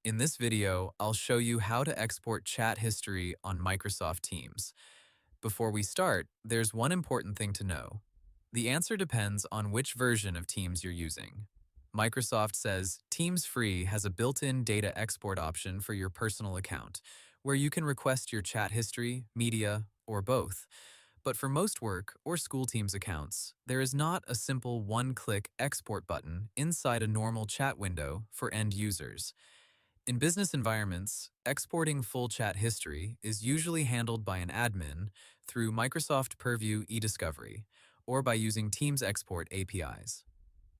In this video, I'll show you how to export chat history on Microsoft Teams. Before we start, there's one important thing to know. The answer depends on which version of Teams you're using. Microsoft says Teams Free has a built-in data export option for your personal account, where you can request your chat history, media, or both. But for most work or school Teams accounts, there is not a simple one-click export button inside a normal chat window for end users. In business environments, exporting full chat history is usually handled by an admin through Microsoft Purview eDiscovery or by using Teams Export APIs.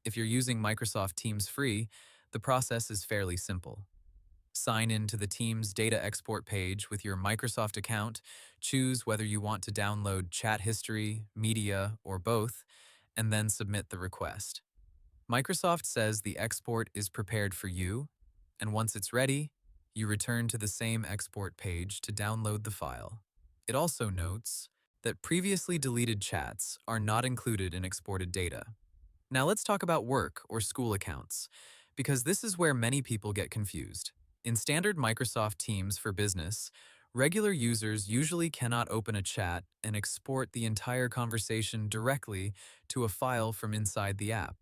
If you're using Microsoft Teams Free, the process is fairly simple. Sign in to the Teams data export page with your Microsoft account, choose whether you want to download chat history, media, or both, and then submit the request. Microsoft says the export is prepared for you, and once it's ready, you return to the same export page to download the file. It also notes that previously deleted chats are not included in exported data. Now let's talk about work or school accounts, because this is where many people get confused. In standard Microsoft Teams for Business, regular users usually cannot open a chat and export the entire conversation directly to a file from inside the app.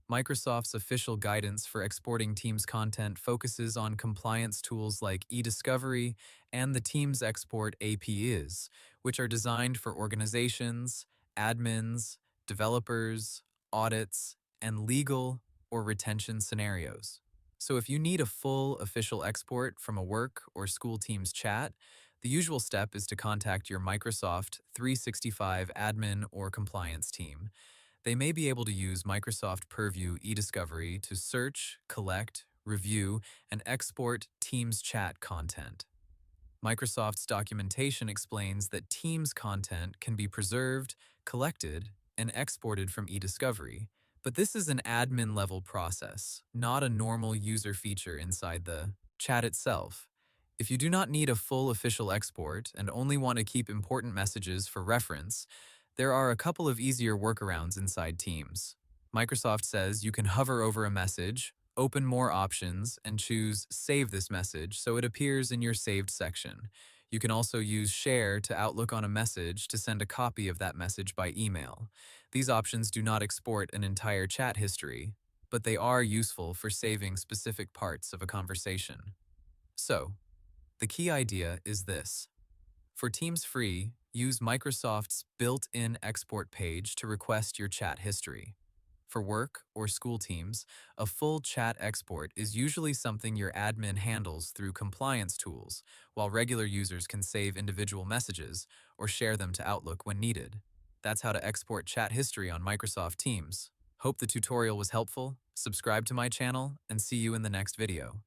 Microsoft's official guidance for exporting Teams content focuses on compliance tools like eDiscovery and the Teams Export APIs, which are designed for organizations, admins, developers, audits, and legal or retention scenarios. So if you need a full official export from a work or school Teams chat, the usual step is to contact your Microsoft 365 admin or compliance team. They may be able to use Microsoft Purview eDiscovery to search, collect, review, and export Teams chat content. Microsoft's documentation explains that Teams content can be preserved, collected, and exported from eDiscovery, but this is an admin-level process, not a normal user feature inside the chat itself. If you do not need a full official export and only want to keep important messages for reference, there are a couple of easier workarounds inside Teams. Microsoft says you can hover over a message, open more options, and choose Save this message so it appears in your saved section. You can also use Share to Outlook on a message to send a copy of that message by email. These options do not export an entire chat history, but they are useful for saving specific parts of a conversation. So, the key idea is this. For Teams Free, use Microsoft's built-in export page to request your chat history. For work or school teams, a full chat export is usually something your admin handles through compliance tools, while regular users can save individual messages or share them to Outlook when needed. That's how to export chat history on Microsoft Teams. Hope the tutorial was helpful. Subscribe to my channel and see you in the next video.